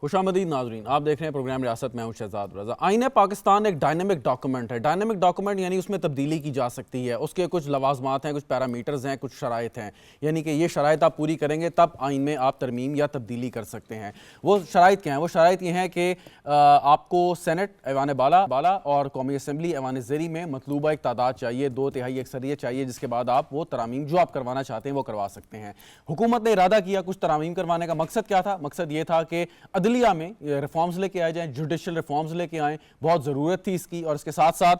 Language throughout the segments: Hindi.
खुशामदीद नाज़रीन, आप देख रहे हैं प्रोग्राम रियासत में हूं शहजाद रज़ा। आईन पाकिस्तान एक डायनेमिक डॉक्यूमेंट है। डायनेमिक डॉक्यूमेंट यानी उसमें तब्दीली की जा सकती है, उसके कुछ लवाजमात हैं, कुछ पैरामीटर्स हैं, कुछ शराइत हैं, यानी कि ये शराइत आप पूरी करेंगे तब आइन में आप तरमीम या तब्दीली कर सकते हैं। वो शराइत क्या हैं? वो शराइत ये हैं कि आपको सेनेट ऐवान बाला और कौमी असम्बली ऐवान ज़ेरी में मतलूबा एक तादाद चाहिए, 2/3 अक्सरियत चाहिए, जिसके बाद आप वो तरामीम जो आप करवाना चाहते हैं वो करवा सकते हैं। हुकूमत ने इरादा किया कुछ तरामीम करवाने का। मकसद क्या था? मकसद ये था कि अदलिया में रिफॉर्म्स लेके आए जाएं, जुडिशल रिफॉर्म्स लेके आएँ, बहुत ज़रूरत थी इसकी। और इसके साथ साथ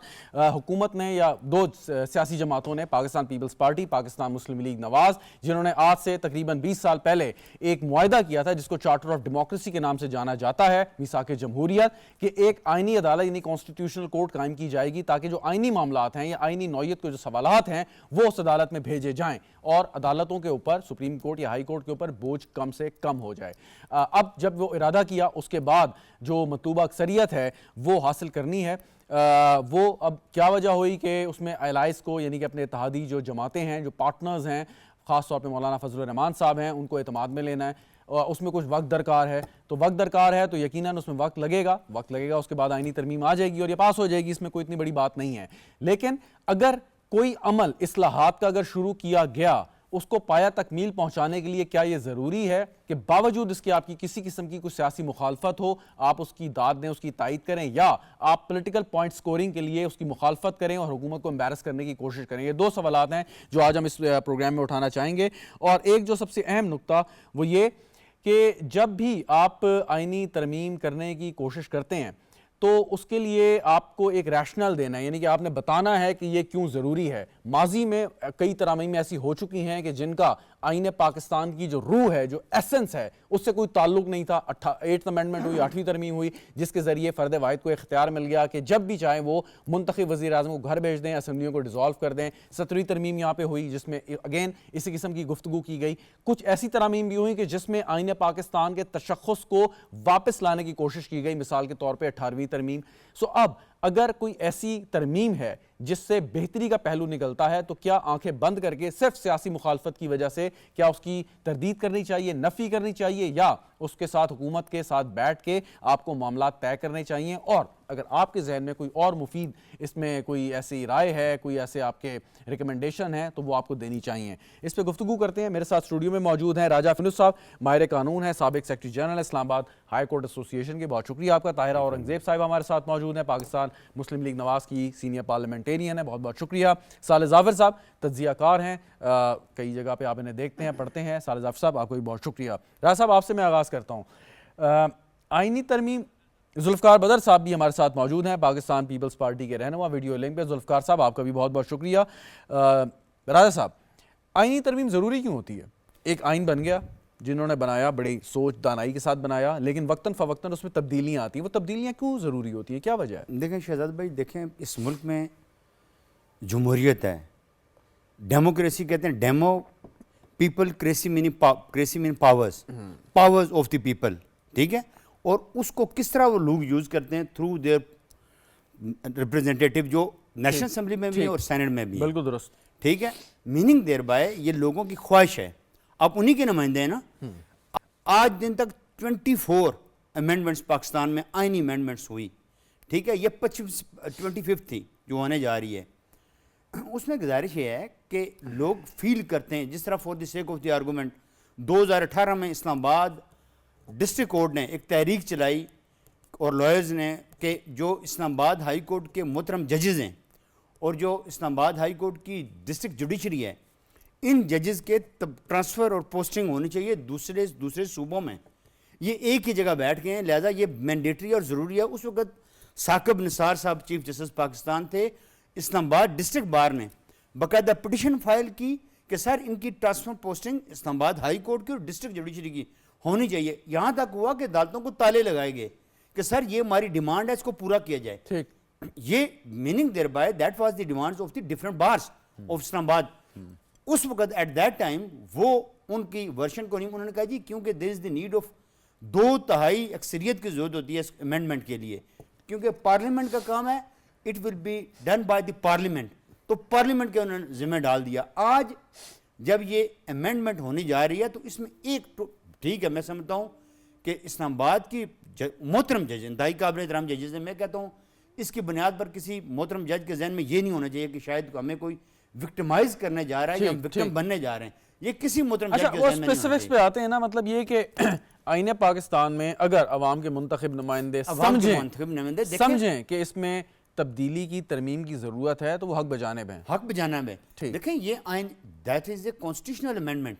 हुकूमत ने या दो सियासी जमातों ने, पाकिस्तान पीपल्स पार्टी, पाकिस्तान मुस्लिम लीग नवाज, जिन्होंने आज से तकरीबन 20 साल पहले एक मुआहदा किया था जिसको चार्टर ऑफ डेमोक्रेसी के नाम से जाना जाता है, मिसाक जमहूरियत, कि एक आइनी अदालत यानी कॉन्स्टिट्यूशनल कोर्ट कायम की जाएगी ताकि जो आइनी मामलात हैं या आइनी नौयत के जो सवालात हैं वो उस अदालत में भेजे जाएं और अदालतों के ऊपर, सुप्रीम कोर्ट या हाई कोर्ट के ऊपर बोझ कम से कम हो जाए। अब जब वो इरादा किया उसके बाद जो मतलूबा अक्सरियत है वो हासिल करनी है। वो अब क्या वजह हुई कि उसमें एलाइस को, यानी कि अपने इत्तेहादी जो जमातें हैं, जो पार्टनर्स हैं, ख़ास तौर पे मौलाना फजल रहमान साहब हैं, उनको एतमाद में लेना है और उसमें कुछ वक्त दरकार है। तो वक्त दरकार है तो यकीनन उसमें वक्त लगेगा, उसके बाद आईनी तरमीम आ जाएगी और ये पास हो जाएगी, इसमें कोई इतनी बड़ी बात नहीं है। लेकिन अगर कोई अमल इस्लाहात का अगर शुरू किया गया, उसको पाया तकमील पहुंचाने के लिए क्या यह ज़रूरी है कि बावजूद इसके आपकी किसी किस्म की कुछ सियासी मुखालफत हो, आप उसकी दाद दें, उसकी तायद करें, या आप पॉलिटिकल पॉइंट स्कोरिंग के लिए उसकी मुखालफत करें और हुकूमत को एम्बैरस करने की कोशिश करें? ये दो सवालात हैं जो आज हम इस प्रोग्राम में उठाना चाहेंगे। और एक जो सबसे अहम नुक्ता वो ये कि जब भी आप आइनी तरमीम करने की कोशिश करते हैं तो उसके लिए आपको एक रैशनल देना है, यानी कि आपने बताना है कि ये क्यों ज़रूरी है। माजी में कई तरमीमें ऐसी हो चुकी हैं कि जिनका आईन पाकिस्तान की जो रूह है, जो एसेंस है, उससे कोई ताल्लुक नहीं था। 8th अमेंडमेंट हुई, 8वीं तरमीम हुई, जिसके ज़रिए फ़र्द वाहिद को इख्तियार मिल गया कि जब भी चाहें वो मुंतखब वज़ीर आज़म को घर भेज दें, असम्बलियों को डिज़ोल्व कर दें। 17वीं तरमीम यहाँ पे हुई जिसमें अगेन इसी किस्म की गुफ्तगू की गई। कुछ ऐसी तरमीम भी हुई कि जिसमें आईन पाकिस्तान के तशख़्ख़ुस को वापस लाने की कोशिश की गई, मिसाल के तौर पर 18वीं तरमीम। सो अब अगर कोई ऐसी तरमीम है जिससे बेहतरी का पहलू निकलता है तो क्या आंखें बंद करके सिर्फ सियासी मुखालफत की वजह से क्या उसकी तरदीद करनी चाहिए, नफ़ी करनी चाहिए, या उसके साथ हुकूमत के साथ बैठ के आपको मामला तय करने चाहिए? और अगर आपके जहन में कोई और मुफीद इसमें कोई ऐसी राय है, कोई ऐसे आपके रिकमेंडेशन है, तो वो आपको देनी चाहिए। इस पर गुफ्तगू करते हैं। मेरे साथ स्टूडियो में मौजूद हैं राजा फिनुस साहब, माहिर कानून है, साबिक secretary general Islamabad high court association के, बहुत शुक्रिया आपका। ताहिरा औरंगजेब साहिब हमारे साथ मौजूद हैं, पाकिस्तान मुस्लिम लीग नवाज की सीनियर पार्लियामेंटेरियन है, बहुत बहुत शुक्रिया। साले जाफर साहब तज्जियाकार हैं, कई जगह पे आप इन्हें देखते हैं, पढ़ते हैं। साले जाफर साहब आपको भी बहुत शुक्रिया। राजा साहब आपसे मैं आगाज़ करता हूँ। आइनी तरमीम, जुल्फ़कार बदर साहब भी हमारे साथ मौजूद हैं, पाकिस्तान पीपल्स पार्टी के रहनुमा, वीडियो लिंक पे। जुल्फ़कार साहब आपका भी बहुत बहुत शुक्रिया। राजा साहब, आइनी तरमीम ज़रूरी क्यों होती है? एक आइन बन गया, जिन्होंने बनाया बड़ी सोच दानाई के साथ बनाया, लेकिन वक्तन फ़वक्तन उसमें तब्दीलियाँ आती हैं। वो तब्दीलियाँ क्यों ज़रूरी होती हैं, क्या वजह है? देखें शहजाद भाई, देखें इस मुल्क में जमहूरियत है, डेमोक्रेसी कहते हैं, demo people, cracy meaning powers, powers of the people, ठीक है। और उसको किस तरह वो लोग यूज़ करते हैं थ्रू देयर रिप्रेजेंटेटिव, जो नेशनल असेंबली में भी है और सेनेट में भी है, बिल्कुल दुरुस्त, ठीक है। मीनिंग देयर बाय ये लोगों की ख्वाहिश है, आप उन्हीं के नुमाइंदे हैं ना। आज दिन तक 24 अमेंडमेंट्स पाकिस्तान में आइनी अमेंडमेंट्स हुई, ठीक है। ये 25th थी जो होने जा रही है। उसमें गुजारिश ये है कि लोग फील करते हैं, जिस तरह for the sake of the argument 2018 में इस्लामाबाद डिस्ट्रिक्ट कोर्ट ने एक तहरीक चलाई और लॉयर्स ने कि जो इस्लामाबाद हाई कोर्ट के मोहतरम जजेस हैं और जो इस्लामाबाद हाई कोर्ट की डिस्ट्रिक्ट जुडिशरी है, इन जजेस के ट्रांसफ़र और पोस्टिंग होनी चाहिए दूसरे सूबों में। ये एक ही जगह बैठ गए हैं, लिहाजा ये मैंडेटरी और ज़रूरी है। उस वक्त साकिब निसार साहब चीफ जस्टिस पाकिस्तान थे। इस्लामाबाद डिस्ट्रिक्ट बार ने बाकायदा पिटिशन फाइल की कि सर इनकी transfer posting Islamabad high court की और डिस्ट्रिक्ट जुडिशरी की होनी चाहिए। यहाँ तक हुआ कि अदालतों को ताले लगाए गए कि सर ये हमारी डिमांड है, इसको पूरा किया जाए। ठीक, ये meaning thereby that was the demands of the different bars of Islamabad. उस वक्त एट दैट टाइम वो उनकी वर्शन को नहीं, उन्होंने कहा जी क्योंकि there is the need of 2/3 अक्सरियत की जरूरत होती है इस अमेंडमेंट के लिए, क्योंकि पार्लियामेंट का काम है, it will be done by the parliament. तो पार्लियामेंट के उन्होंने जिम्मे डाल दिया। आज जब ये अमेंडमेंट होनी जा रही है तो इसमें एक, ठीक है मैं समझता हूँ कि इस्लामाबाद की मोहतरम जज, इंतहाई काबिल एहतराम जजेस ने, मैं कहता हूँ इसकी बुनियाद पर किसी मोहतरम जज के जहन में ये नहीं होना चाहिए कि शायद हमें कोई विक्टिमाइज करने जा रहा है या हम विक्टिम बनने जा रहे हैं। ये किसी मोहतरम जज अच्छा, के वो जहन में नहीं होना स्पेसिफिक्स पे चाहिए। आते हैं ना, मतलब ये कि आईने पाकिस्तान में अगर अवाम के मुंतखब नुमाइंदे अवाम के मुंतखब नुमाइंदे समझें कि इसमें तब्दीली की, तरमीम की जरूरत है, तो वो हक बजानिब है। हक बजाना में देखें, ये आइन that is a constitutional amendment,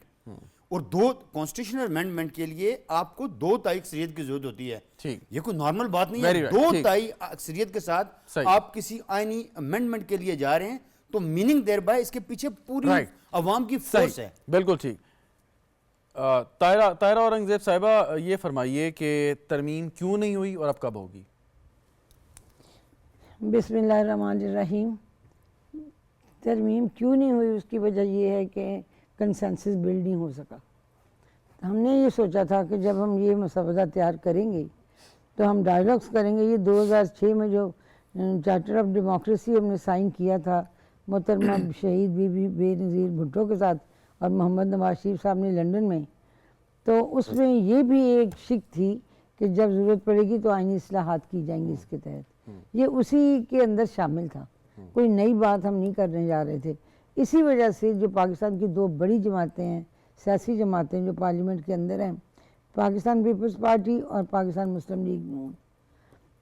और दो कॉन्स्टिट्यूशनल अमेंडमेंट के लिए आपको 2 तिहाई अक्सरियत की जरूरत होती है। ठीक, ये कोई नॉर्मल बात नहीं Very है। right, 2 ठीक। तिहाई अक्सरियत के साथ सही। आप किसी आइनी अमेंडमेंट के लिए जा रहे हैं, तो मीनिंग देयर बाय इसके पीछे पूरी Right। अवाम की फोर्स सही, है। बिल्कुल ठीक। तायरा औरंगजेब साहिबा, ये फरमाइए कि तरमीम क्यों नहीं हुई और अब कब होगी? बिस्मिल्लाहिर्रहमानिर्रहीम। तरमीम क्यों नहीं हुई, उसकी वजह यह है कि कंसेंसस बिल्ड नहीं हो सका। हमने ये सोचा था कि जब हम ये मसवदा तैयार करेंगे तो हम डायलॉग्स करेंगे। ये 2006 में जो चार्टर ऑफ डेमोक्रेसी हमने साइन किया था मोहतरमा शहीद बीबी बेनज़ीर भुट्टो के साथ और मोहम्मद नवाज शरीफ साहब ने लंदन में, तो उसमें ये भी एक शिक थी कि जब ज़रूरत पड़ेगी तो आईनी इस्लाहात की जाएंगी इसके तहत। ये उसी के अंदर शामिल था, कोई नई बात हम नहीं करने जा रहे थे। इसी वजह से जो पाकिस्तान की 2 बड़ी जमातें हैं, सियासी जमातें जो पार्लियामेंट के अंदर हैं, पाकिस्तान पीपल्स पार्टी और पाकिस्तान मुस्लिम लीग नून,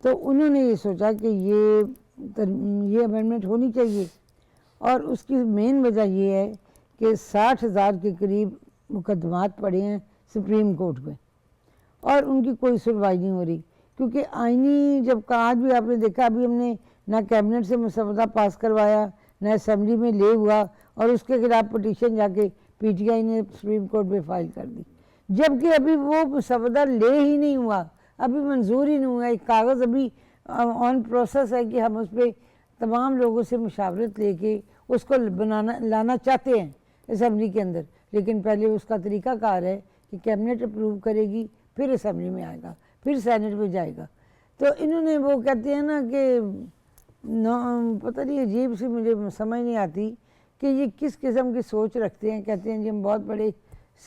तो उन्होंने ये सोचा कि ये अमेंडमेंट होनी चाहिए। और उसकी मेन वजह ये है कि 60,000 के करीब मुकदमात पड़े हैं सुप्रीम कोर्ट में और उनकी कोई सुनवाई नहीं हो रही, क्योंकि आईनी जब का आज भी आपने देखा, अभी हमने ना कैबिनेट से मसवदा पास करवाया, ना असेंबली में ले हुआ, और उसके खिलाफ पटिशन जाके पीटीआई ने सुप्रीम कोर्ट में फाइल कर दी, जबकि अभी वो मसवदा ले ही नहीं हुआ, अभी मंजूर ही नहीं हुआ। एक कागज़ अभी ऑन प्रोसेस है कि हम उस पर तमाम लोगों से मुशावरत लेके उसको लाना चाहते हैं असेंबली के अंदर, लेकिन पहले उसका तरीक़ाकार है कि कैबिनेट अप्रूव करेगी, फिर असेंबली में आएगा, फिर सेनेट में जाएगा। तो इन्होंने वो कहते हैं ना कि पता नहीं, अजीब सी मुझे समझ नहीं आती कि ये किस किस्म की सोच रखते हैं। कहते हैं जी हम बहुत बड़े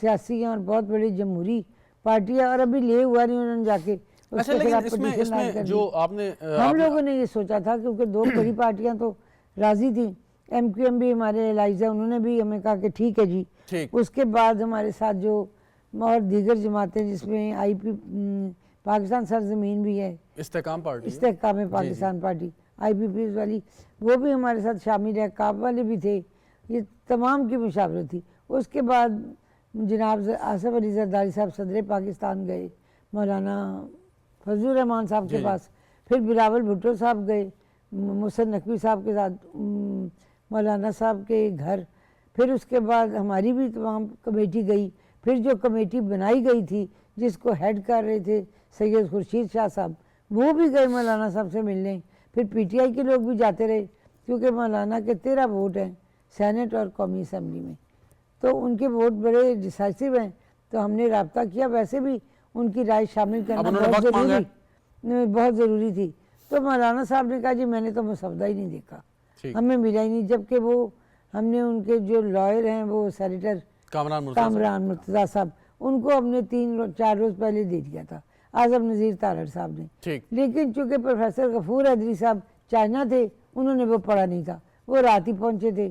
सियासी हैं और बहुत बड़ी जमहूरी पार्टी है, और अभी ले हुआ नहीं उन्होंने जाके अच्छा, लेकिन इसमें जो आपने हम लोगों ने ये सोचा था, क्योंकि 2 बड़ी पार्टियां तो राजी थी। MQM भी हमारे एलाइजा, उन्होंने भी हमें कहा कि ठीक है जी। उसके बाद हमारे साथ जो और दीगर जमातें, जिसमें पाकिस्तान सरजमीन भी है, इस्तेहकाम पाकिस्तान पार्टी IPP वाली, वो भी हमारे साथ शामिल है, काब वाले भी थे, ये तमाम की मुशावरत थी। उसके बाद जनाब आसिफ अली जरदारी साहब सदर पाकिस्तान गए मौलाना फजलुर रहमान साहब के पास, फिर बिलावल भुट्टो साहब गए मुहसिन नकवी साहब के साथ मौलाना साहब के घर, फिर उसके बाद हमारी भी तमाम कमेटी गई, फिर जो कमेटी बनाई गई थी जिसको हेड कर रहे थे सैयद खुर्शीद शाह साहब, वो भी गए मौलाना साहब से मिलने। फिर PTI के लोग भी जाते रहे, क्योंकि मौलाना के 13 वोट हैं सेनेट और कौमी असम्बली में, तो उनके वोट बड़े डिसाइसिव हैं। तो हमने रब्ता किया, वैसे भी उनकी राय शामिल करना बहुत ज़रूरी थी। तो मौलाना साहब ने कहा जी मैंने तो मसवदा ही नहीं देखा, हमें मिला ही नहीं, जबकि वो हमने उनके जो लॉयर हैं वो सेनेटर कामरान मुर्तज़ा साहब, उनको हमने 3-4 रोज़ पहले दे दिया था, आज़म नज़ीर तारड़ साहब ने। लेकिन चूँकि प्रोफेसर गफूर हैदरी साहब चाइना थे, उन्होंने वो पढ़ा नहीं था, वो रात ही पहुँचे थे,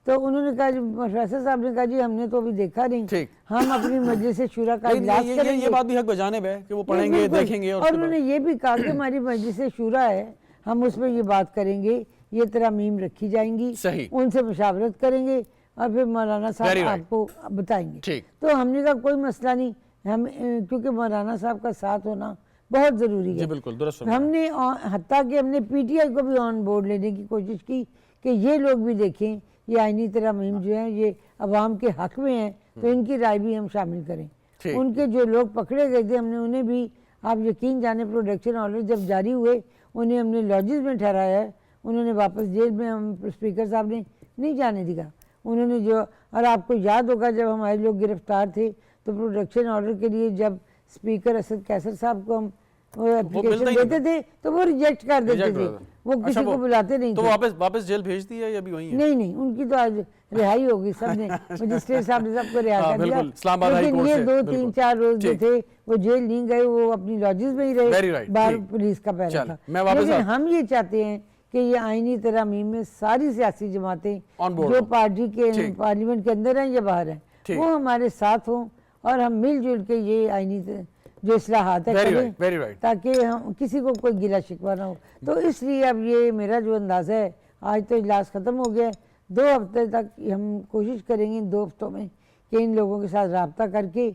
तो उन्होंने कहा जी, प्रोफेसर साहब ने कहा जी हमने तो अभी देखा नहीं, हम अपनी मजलिस शूरा का इजलास करेंगे। ये बात भी हक बजानिब है कि वो पढ़ेंगे, देखेंगे। और उन्होंने ये भी कहा कि हमारी मजलिस शूरा है, हम उसमें ये बात करेंगे, ये तरामीम रखी जाएंगी, उनसे मुशावरत करेंगे और फिर मौलाना साहब आपको बताएंगे। तो हमने कहा कोई मसला नहीं, हम क्योंकि मौलाना साहब का साथ होना बहुत ज़रूरी है। बिल्कुल दुरुस्त। हमने हत्ता कि हमने PTI को भी ऑन बोर्ड लेने की कोशिश की कि ये लोग भी देखें, ये आईनी तरमीम जो है ये अवाम के हक में है, तो इनकी राय भी हम शामिल करें। उनके जो लोग पकड़े गए थे, हमने उन्हें भी, आप यकीन जाने प्रोटेक्शन ऑर्डर जब जारी हुए, उन्हें हमने लॉजेस में ठहराया है, उन्होंने वापस जेल में, हम स्पीकर साहब ने नहीं जाने दिया उन्होंने जो। और आपको याद होगा जब हमारे लोग गिरफ्तार थे तो प्रोटेक्शन ऑर्डर के लिए जब स्पीकर असद कैसर साहब को हम एप्लीकेशन देते थे तो वो रिजेक्ट कर देते थे, वो किसी को बुलाते नहीं तो वापस जेल भेज दी है या अभी वहीं है? नहीं, उनकी तो आज रिहाई होगी सबने, मजिस्ट्रेट साहब ने सबको रिहा कर दिया, बिल्कुल, इस्लामाबाद हाई लेकिन कोर्ट ये से, 2-3-4 रोज जो ठीक। थे वो जेल नहीं गए, वो अपनी लॉजेस में ही Very रहे, right, बाहर ठीक। पुलिस का पहरा चल, था। मैं वापस लेकिन आ- हम ये चाहते हैं कि ये आईनी तरमीम में सारी सियासी जमातें On board जो हो। पार्टी के ठीक। पार्लियामेंट के अंदर हैं या बाहर हैं, ठीक। वो हमारे साथ हों और हम मिलजुल के ये आईनी जो इस्लाहात है Very करें, right, very right। ताकि हम किसी को कोई गिला शिकवा ना हो। तो इसलिए अब ये मेरा जो अंदाज़ा है, आज तो इजलास ख़त्म हो गया है, 2 हफ्ते तक हम कोशिश करेंगे इन 2 हफ्तों में कि इन लोगों के साथ रब्ता करके,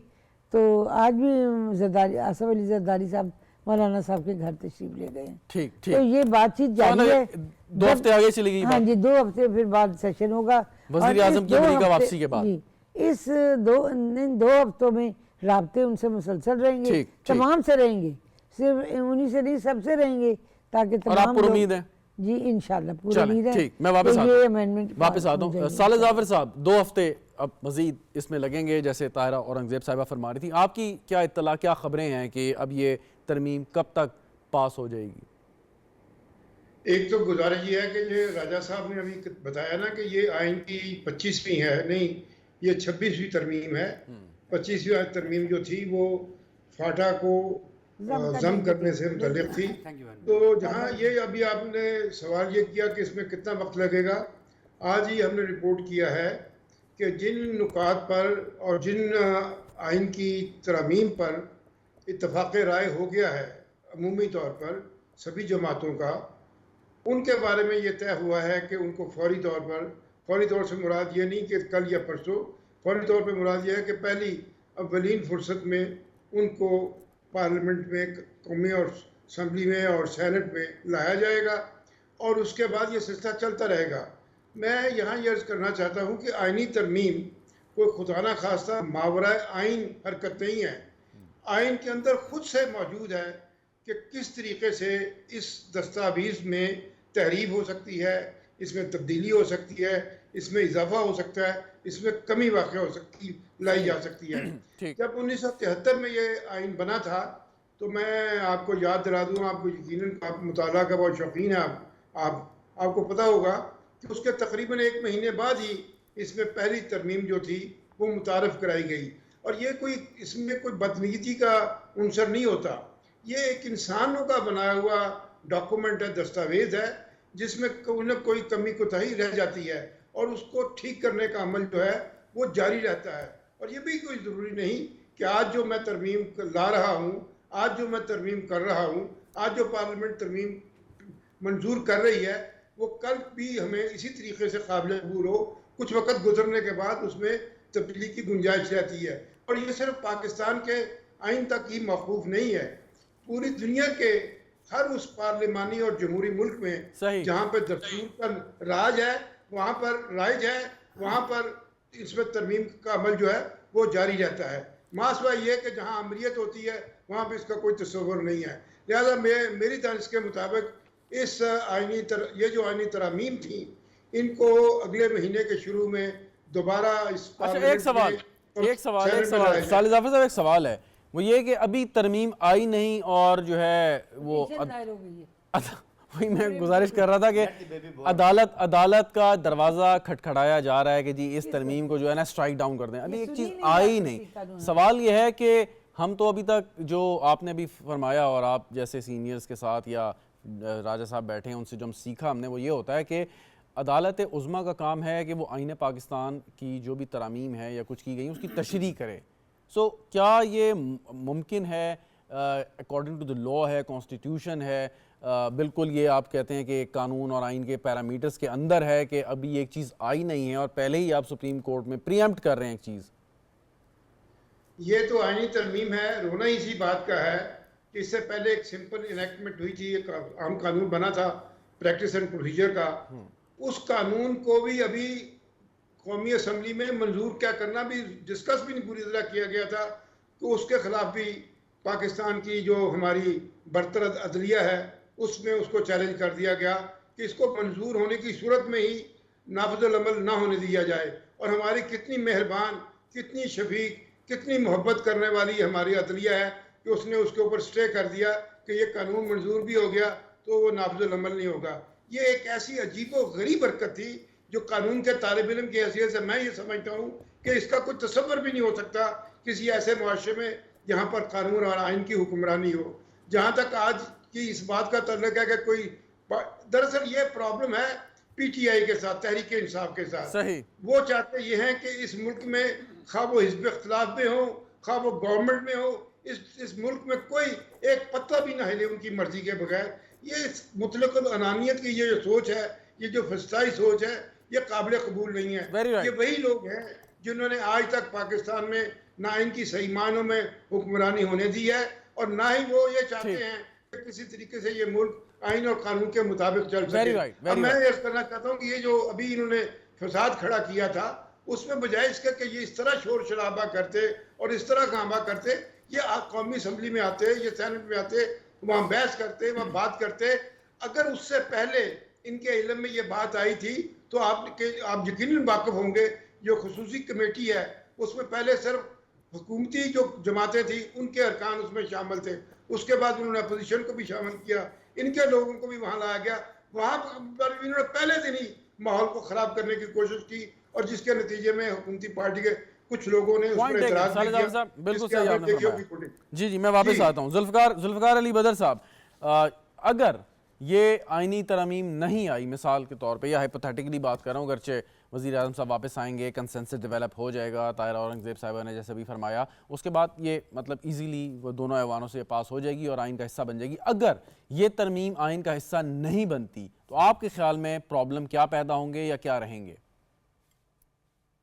तो आज भी जरदारी आसफ अली जरदारी साहब मौलाना साहब के घर तशरीफ ले गए हैं। ठीक तो ठीक। ये बातचीत जारी है। 2 हफ्ते आगे चली गई हाँ बात। जी, 2 हफ्ते फिर बाद सेशन होगा। वज़ीर और इस आज़म की 2 अमेरिका हफ्ते- वापसी के बाद। जी, इन 2 हफ्तों में राब्ते उनसे मुसलसल रहेंगे, ठीक, ठीक। तमाम से रहेंगे, सिर्फ उन्हीं से नहीं सबसे रहेंगे, ताकि और तमाम आपको लोग- उम्मीद है? जी इंशाल्लाह पूरी चलें, उम्मीद है। ठीक, मैं वापस कि आता ये हूं। अमेंडमेंट वापस आता हो हूँ। जाएगी। साले जाफर साहब, 2 हफ्ते अब मजीद इसमें लगेंगे, जैसे ताहिरा औरंगजेब साहिबा फरमा रही थी, आपकी क्या इत्तला, क्या खबरें हैं कि अब ये तरमीम कब तक पास हो जाएगी? एक तो गुजारिश ये है कि ये राजा साहब ने अभी बताया ना कि ये आइन की 25वीं है, नहीं ये 26वीं तरमीम है। 25वीं तरमीम जो थी वो फाटा को जम करने से मुतल्लिक थी। तो जहाँ ये अभी आपने सवाल ये किया कि इसमें कितना वक्त लगेगा, आज ही हमने रिपोर्ट किया है कि जिन नुकात पर और जिन आइन की तरमीम पर इत्तफाक़ राय हो गया है अमूमी तौर पर सभी जमातों का, उनके बारे में ये तय हुआ है कि उनको फौरी तौर से मुराद ये नहीं कि कल या परसों, फौरी तौर पे मुराद ये है कि पहली अव्वलीन फुर्सत में उनको पार्लियामेंट में, कौमी और असम्बली में और सेनेट में लाया जाएगा और उसके बाद ये सिलसिला चलता रहेगा। मैं यहाँ ये अर्ज़ करना चाहता हूँ कि आइनी तरमीम कोई खुदा न खास्ता मावरा आइन हरकत नहीं है। आइन के अंदर खुद से मौजूद है कि किस तरीके से इस दस्तावेज़ में तहरीफ हो सकती है, इसमें तब्दीली हो सकती है, इसमें इजाफा हो सकता है, इसमें कमी वाक़ हो सकती लाई जा सकती है। जब 1973 में ये आइन बना था तो मैं आपको याद दिला दूँ, आपको यकीनन आप मुताला का बहुत शौकीन है, आपको पता होगा कि उसके तकरीबन 1 महीने बाद ही इसमें पहली तरमीम जो थी वो मुतारफ़ कराई गई। और ये कोई इसमें कोई बदनीति का उनसर नहीं होता, ये एक इंसानों का बनाया हुआ डॉक्यूमेंट है, दस्तावेज़ है, जिसमें कोई न कोई कमी कोताही रह जाती है और उसको ठीक करने का अमल जो है वो जारी रहता है। और ये भी कोई ज़रूरी नहीं कि आज जो मैं तरमीम ला रहा हूँ, आज जो मैं तरमीम कर रहा हूँ, आज जो पार्लियामेंट तरमीम मंजूर कर रही है, वो कल भी हमें इसी तरीके से काबिल कबूल हो। कुछ वक़्त गुजरने के बाद उसमें तब्दीली की गुंजाइश रहती है। और ये सिर्फ पाकिस्तान के आइन तक ही मौकूफ़ नहीं है, पूरी दुनिया के हर उस पार्लिमानी और जमहूरी मुल्क में जहाँ पर दस्तूर पर राज है, वहाँ पर राइज है, वहाँ पर इसमें तरमीम का अमल जो है वो जारी रहता है। मासवा ये कि जहाँ अमरीत होती है वहाँ पर इसका कोई तस्वर नहीं है। लिहाजा मेरी दानिश के मुताबिक इस ये जो आइनी तरामीम थी, इनको अगले महीने के शुरू में दोबारा इस एक सवाल साले जाफर साहब, एक सवाल है, वो ये कि अभी तरमीम आई नहीं और जो है वो वही मैं गुजारिश कर रहा था कि अदालत का दरवाज़ा खटखटाया जा रहा है कि जी इस तरमीम को जो है ना स्ट्राइक डाउन कर दें। अभी एक चीज़ आई नहीं। सवाल ये है कि हम तो अभी तक जो आपने भी फरमाया और आप जैसे सीनियर्स के साथ या राजा साहब बैठे हैं उनसे जो हम सीखा हमने, वो ये होता है कि अदालत उज़्मा का काम है कि वो आईन पाकिस्तान की जो भी तरामीम है या कुछ की गई उसकी तशरीह करे। सो क्या ये मुमकिन है, अकॉर्डिंग टू द लॉ है, कॉन्स्टिट्यूशन है, बिल्कुल ये आप कहते हैं कि कानून और आइन के पैरामीटर्स के अंदर है कि अभी एक चीज़ आई नहीं है और पहले ही आप सुप्रीम कोर्ट में प्रीएम्प्ट कर रहे हैं एक चीज़? ये तो आइनी तरमीम है, रोना इसी बात का है कि इससे पहले एक सिंपल इनेक्टमेंट हुई थी, एक आम कानून बना था प्रैक्टिस एंड प्रोसीजर का, उस कानून को भी अभी कौमी असम्बली में मंजूर क्या करना भी डिस्कस भी नहीं पूरी तरह किया गया था। तो उसके खिलाफ भी पाकिस्तान की जो हमारी बरतर अदलिया है उसमें उसको चैलेंज कर दिया गया कि इसको मंजूर होने की सूरत में ही नाफिजुल अमल ना होने दिया जाए। और हमारी कितनी मेहरबान, कितनी शफीक, कितनी मोहब्बत करने वाली हमारी अदलिया है कि उसने उसके ऊपर स्टे कर दिया कि ये कानून मंजूर भी हो गया तो वो नाफिजुल अमल नहीं होगा। ये एक ऐसी अजीब व गरीब हरकत थी जो कानून के तालिब इल्म की हैसियत से मैं ये समझता हूँ कि इसका कोई तसव्वुर भी नहीं हो सकता किसी ऐसे मुआशरे में जहाँ पर कानून और आइन की हुक्मरानी हो। जहाँ तक आज की इस बात का तल्लुक है कि कोई, दरअसल ये प्रॉब्लम है पीटीआई के साथ, तहरीक इंसाफ के साथ। सही। वो चाहते ये हैं कि इस मुल्क में खा वो हिज़्ब इख्तिलाफ में हो, खा वो गवर्नमेंट में हो, इस मुल्क में कोई एक पत्ता भी ना हिले उनकी मर्जी के बगैर। ये मुतलक अनानियत की ये जो सोच है, ये जो फसाई सोच है, ये काबिल कबूल नहीं है। right. ये वही लोग हैं जिन्होंने आज तक पाकिस्तान में ना इनकी सही मानों में हुक्मरानी होने दी है और ना ही वो ये चाहते हैं कि किसी तरीके से ये मुल्क आइन और कानून के मुताबिक चल सके। अब मैं ये करना चाहता हूँ कि ये जो अभी इन्होंने फसाद खड़ा किया था, उसमें बजाय इसके कि ये इस तरह शोर शराबा करते और इस तरह गामा करते, ये कौमी असम्बली में आते, ये सेनेट में आते, वहाँ बहस करते, वहाँ बात करते। अगर उससे पहले इनके इल्म में ये बात आई थी तो आप यकीनन वाकिफ होंगे, जो खुसूसी कमेटी है उसमें पहले सिर्फ हुकूमती जो जमातें थी उनके अरकान उसमें शामिल थे, उसके बाद उन्होंने अपोजिशन को भी शामिल किया, इनके लोगों को भी वहाँ लाया गया। वहाँ पर इन्होंने पहले दिन ही माहौल को ख़राब करने की कोशिश की और जिसके नतीजे में हुकूमती पार्टी के कुछ लोगों ने उस पर एतराज़ भी किया। बिल्कुल सही आपने फरमाया। जी मैं वापस आता हूँ। जुल्फ़िकार अली बदर साहब, अगर ये आइनी तरमीम नहीं आई, मिसाल के तौर पे या हाइपोथेटिकली बात कर रहा हूँ, अगरचे वज़ीर आज़म साहब वापस आएंगे, कंसेंसस डेवलप हो जाएगा, ताहिरा औरंगज़ेब साहिबा ने जैसे भी फरमाया, उसके बाद ये मतलब इजीली वो दोनों ऐवानों से पास हो जाएगी और आइन का हिस्सा बन जाएगी। अगर ये तरमीम आइन का हिस्सा नहीं बनती तो आपके ख्याल में प्रॉब्लम क्या पैदा होंगे या क्या रहेंगे?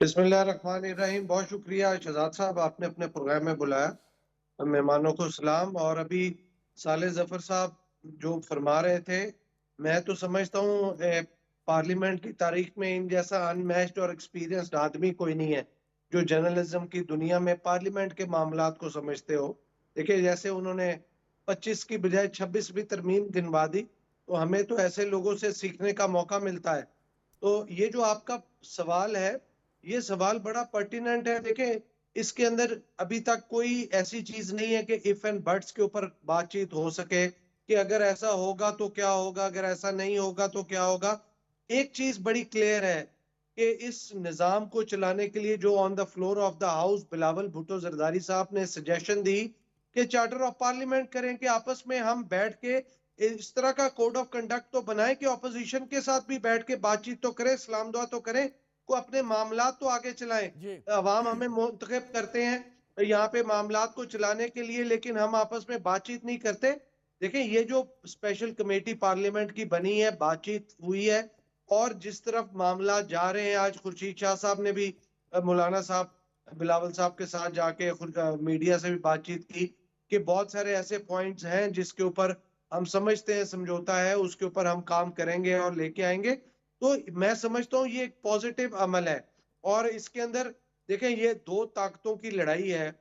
बिस्मिल्लाहिर्रहमानिर्रहीम। बहुत शुक्रिया शहजाद साहब, आपने अपने प्रोग्राम में बुलाया, मेहमानों को सलाम। और अभी साले जफर साहब जो फरमा रहे थे, मैं तो समझता हूँ पार्लियामेंट की तारीख में इन जैसा अनमैच्ड और एक्सपीरियंस्ड आदमी कोई नहीं है जो जर्नलिज्म की दुनिया में पार्लियामेंट के मामलात को समझते हो। देखिए, जैसे उन्होंने 25 की बजाय 26वीं तरमीम गिनवा दी, तो हमें तो ऐसे लोगों से सीखने का मौका मिलता है। तो ये जो आपका सवाल है, ये सवाल बड़ा पर्टिनेंट है। देखिए, इसके अंदर अभी तक कोई ऐसी चीज नहीं है कि इफ एंड बट्स के ऊपर बातचीत हो सके कि अगर ऐसा होगा तो क्या होगा, अगर ऐसा नहीं होगा तो क्या होगा। एक चीज बड़ी क्लियर है कि इस निजाम को चलाने के लिए जो on the floor of the house Bilawal Bhutto Zardari साहब ने सजेशन दी कि चार्टर ऑफ पार्लियामेंट करें, कि आपस में हम बैठ के इस तरह का कोड ऑफ कंडक्ट तो बनाए कि ऑपोजिशन के साथ भी बैठ के बातचीत तो करें, सलाम दुआ तो करें, को अपने मामलात तो आगे चलाएं। अवाम हमें मुंतखब करते हैं यहाँ पे मामलात को चलाने के लिए, लेकिन हम आपस में बातचीत नहीं करते। देखें, ये जो स्पेशल कमेटी पार्लियामेंट की बनी है, बातचीत हुई है और जिस तरफ मामला जा रहे हैं, आज खुर्शीद शाह साहब ने भी मौलाना साहब बिलावल साहब के साथ जाके मीडिया से भी बातचीत की कि बहुत सारे ऐसे पॉइंट्स हैं जिसके ऊपर हम समझते हैं समझौता है, उसके ऊपर हम काम करेंगे और लेके आएंगे। तो मैं समझता हूँ ये एक पॉजिटिव अमल है। और इसके अंदर देखें, ये दो ताकतों की लड़ाई है।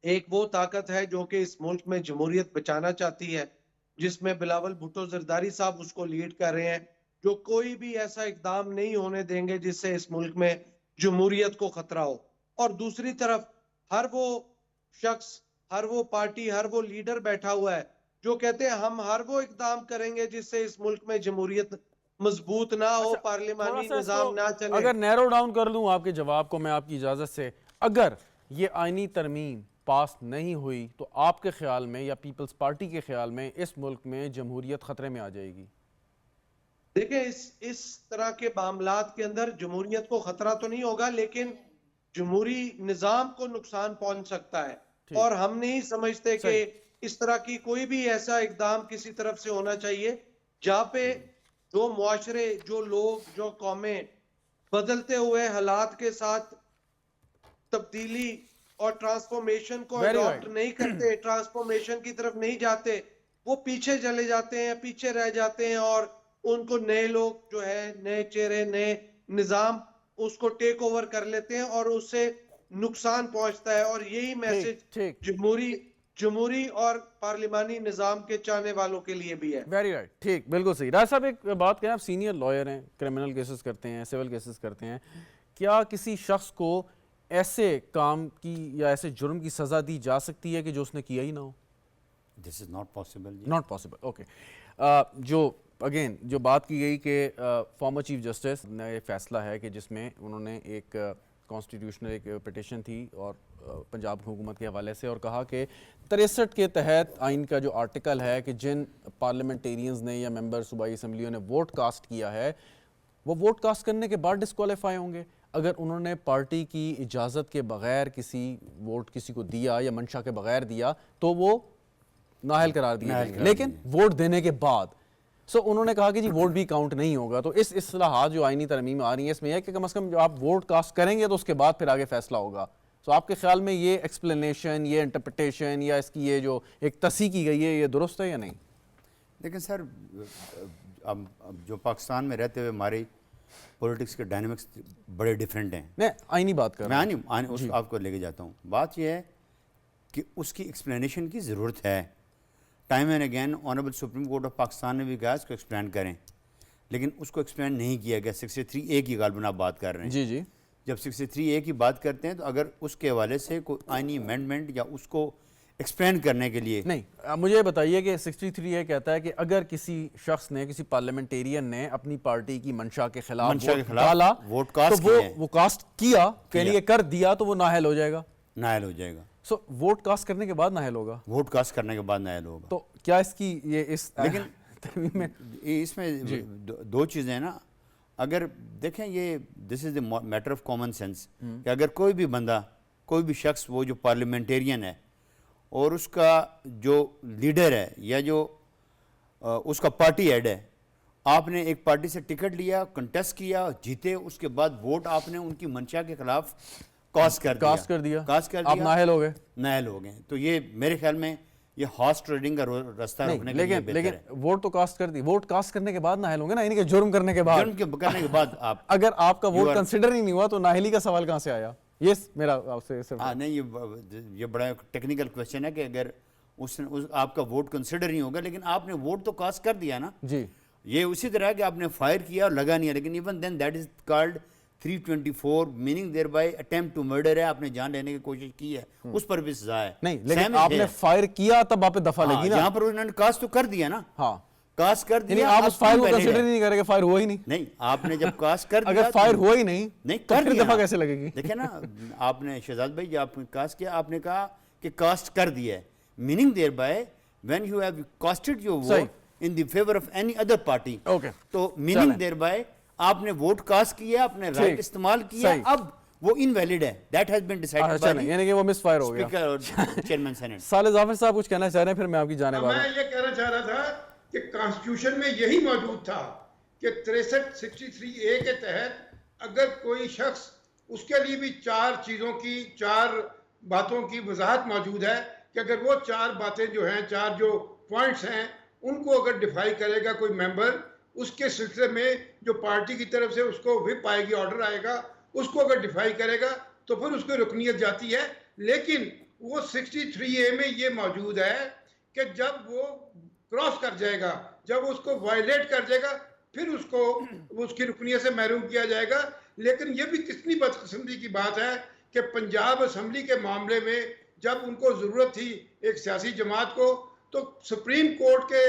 एक वो ताकत है जो कि इस मुल्क में जमहूरियत बचाना चाहती है, जिसमें बिलावल भुट्टो जरदारी साहब उसको लीड कर रहे हैं, जो कोई भी ऐसा इकदाम नहीं होने देंगे जिससे इस मुल्क में जमहूरियत को खतरा हो। और दूसरी तरफ हर वो शख्स, हर वो पार्टी, हर वो लीडर बैठा हुआ है जो कहते हैं हम हर वो इकदाम करेंगे जिससे इस मुल्क में जमहूरियत मजबूत ना हो, पार्लियामानी निजाम ना चले। अगर नैरो डाउन कर लूं आपके जवाब को मैं आपकी इजाजत से, अगर ये आईनी तरमीम पास नहीं हुई तो आपके ख्याल में या पीपल्स पार्टी के ख्याल में इस मुल्क में जमहूरियत खतरे में आ जाएगी? देखिए, इस तरह के मामलात के अंदर जमहूरियत को खतरा तो नहीं होगा, लेकिन जमहूरी निजाम को नुकसान पहुंच सकता है। और हम नहीं समझते कि इस तरह की कोई भी ऐसा इकदाम किसी तरफ से होना चाहिए जहां पे जो मुआशरे, जो लोग, जो कौमें बदलते हुए हालात के साथ तब्दीली और ट्रांसफॉर्मेशन को अडॉप्ट नहीं करते, ट्रांसफॉर्मेशन की तरफ नहीं जाते, वो पीछे चले जाते हैं, पीछे रह जाते हैं और उनको नए लोग जो है, नए चेहरे, नए निजाम उसको टेक ओवर कर लेते हैं और उससे नुकसान पहुंचता है। और यही मैसेज जमहूरी और पार्लिमानी निजाम के चाहने वालों के लिए भी है। वेरी राइट, ठीक, बिल्कुल सही। राज साहब, एक बात करें, आप सीनियर लॉयर हैं, क्रिमिनल केसेस करते हैं, सिविल केसेस करते हैं, क्या किसी शख्स को ऐसे काम की या ऐसे जुर्म की सजा दी जा सकती है कि जो उसने किया ही ना हो? This is not possible. Not possible, okay. जो अगेन जो बात की गई कि फॉर्मर चीफ जस्टिस ने एक फैसला है कि जिसमें उन्होंने एक कॉन्स्टिट्यूशनल एक पिटिशन थी और पंजाब हुकूमत के हवाले से और कहा कि 63 के तहत आइन का जो आर्टिकल है कि जिन पार्लियामेंटेरियंस ने या मेंबर सूबाई असम्बलियों ने वोट कास्ट किया है वो वोट कास्ट करने के बाद डिस्क्वालीफाई होंगे अगर उन्होंने पार्टी की इजाज़त के बगैर किसी वोट किसी को दिया या मंशा के बगैर दिया तो वो नाअहल करार दिए जाएंगे, लेकिन वोट देने के बाद उन्होंने कहा कि जी वोट भी काउंट नहीं होगा। तो इस इस्लाहात जो आईनी तरमीम आ रही है इसमें यह कि कम से कम जो आप वोट कास्ट करेंगे तो उसके बाद फिर आगे फैसला होगा। तो आपके ख्याल में ये एक्सप्लेनेशन, ये इंटरप्रिटेशन या इसकी ये जो एक तसी की गई है ये दुरुस्त है या नहीं? लेकिन सर अब जो पाकिस्तान में रहते हुए हमारी पॉलिटिक्स के डायनामिक्स बड़े डिफरेंट हैं। नहीं आईनी बात कर रहा मैं आपको लेके जाता हूँ। बात यह है कि उसकी एक्सप्लेनेशन की ज़रूरत है। Time and again honourable supreme court of Pakistan ने भी कहा इसको एक्सप्लेन करें, लेकिन उसको एक्सप्लेन नहीं किया गया। 63A की गालबन आप बात कर रहे हैं। जी जी। जब 63A की बात करते हैं तो अगर उसके हवाले से कोई आइनी अमेंडमेंट या उसको एक्सप्लेन करने के लिए नहीं, मुझे बताइए कि 63A कहता है कि अगर किसी शख्स ने, किसी पार्लियामेंटेरियन ने अपनी पार्टी की मंशा के खिलाफ डाला, वोट कास्ट तो वो कास्ट किया के लिए कर दिया तो वो नाअहल हो जाएगा। नाअहल हो जाएगा। वोट कास्ट करने के बाद नाअहल होगा। वोट कास्ट करने के बाद नाअहल होगा। तो क्या इसकी ये इस लेकिन में इसमें दो चीज़ें हैं ना। अगर देखें ये this is the matter of common sense कि अगर कोई भी बंदा, कोई भी शख्स, वो जो पार्लियामेंटेरियन है और उसका जो लीडर है या जो उसका पार्टी हेड है, आपने एक पार्टी से टिकट लिया, कंटेस्ट किया, जीते, उसके बाद वोट आपने उनकी मंशा के खिलाफ कास्ट कर दिया, आप नाअहल हो गए। नाअहल हो गए। तो ये मेरे ख्याल में ये हॉर्स ट्रेडिंग का रास्ता रोकने के लिए बेहतर है। लेकिन वोट तो कास्ट कर दी, वोट कास्ट करने के बाद नाअहल होंगे ना, यानी कि जुर्म करने के बाद। करने के बाद आप अगर आपका वोट कंसिडर ही नहीं हुआ तो नाअहली का सवाल कहां से आया? ये मेरा आपसे सिर्फ नहीं, ये बड़ा टेक्निकल क्वेश्चन है कि अगर आपका वोट कंसिडर नहीं होगा, लेकिन आपने वोट तो कास्ट कर दिया ना जी। ये उसी तरह है कि आपने फायर किया और लगा नहीं है, लेकिन even then that is called 324 meaning thereby attempt to murder है। आपने जान लेने की कोशिश की है, उस पर भी सजा है। नहीं, लेकिन आपने फायर किया तब आप पे दफा लगी ना। यहाँ पर उन्होंने कास्ट तो कर दिया ना। हाँ, कास्ट कर दिया। आप उस फायर को कंसीडर ही नहीं करेंगे, फायर हुआ ही नहीं। नहीं, आपने जब कास्ट कर दिया, अगर फायर हुआ ही नहीं तो फिर दफा कैसे लगेगी? देखिए ना, आपने शहजाद भाई जब आपने कास्ट किया, आपने कहा कि कास्ट कर दिया है, meaning thereby when you have casted your vote in the favour of any other party, तो मीनिंग देयर बाय आपने वोट कास्ट किया, आपने राइट इस्तेमाल किया, अब वो इनवैलिड है। That has been decided by, यानी कि वो मिसफायर हो गया। स्पीकर और चेयरमैन सेनेट। साले जाफर साहब कुछ कहना चाह रहे हैं, फिर मैं आपकी जाने वाला हूं। मैं ये कहना चाह रहा था कि कॉन्स्टिट्यूशन में यही मौजूद था कि 63A के तहत अगर कोई शख्स, उसके लिए भी 4 चीज़ों की, 4 बातों की वजाहत मौजूद है कि अगर वो 4 बातें जो हैं, 4 जो पॉइंट्स हैं, उनको अगर डिफाई करेगा कोई मेंबर, उसके सिलसिले में जो पार्टी की तरफ से उसको व्हिप आएगी, ऑर्डर आएगा, उसको अगर डिफाई करेगा तो फिर उसको रुकनीत जाती है। लेकिन वो 63A में ये मौजूद है कि जब वो क्रॉस कर जाएगा, जब उसको वायलेट कर जाएगा, फिर उसको उसकी रुकनीत से महरूम किया जाएगा। लेकिन ये भी कितनी बदकिस्मती की बात है कि पंजाब असम्बली के मामले में जब उनको ज़रूरत थी एक सियासी जमात को, तो सुप्रीम कोर्ट के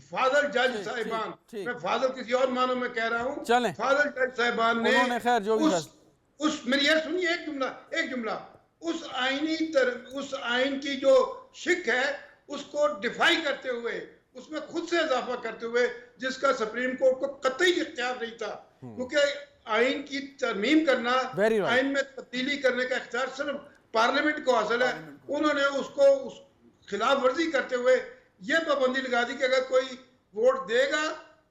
फादर जज साहिबान, मैं फादर किसी और मानों में कह रहा हूँ, फादर जज साहिबान ने मेरी यार सुनिए एक जुमला उस आइन की जो शिक है उसको डिफाई करते हुए, उसमें खुद से इजाफा करते हुए, जिसका सुप्रीम कोर्ट को कतई इख्तियार नहीं था, क्योंकि आइन की तरमीम करना, आइन में तब्दीली करने का इख्तियार सिर्फ पार्लियामेंट को हासिल है। उन्होंने उसको खिलाफ वर्जी करते हुए ये पाबंदी लगा दी कि अगर कोई वोट देगा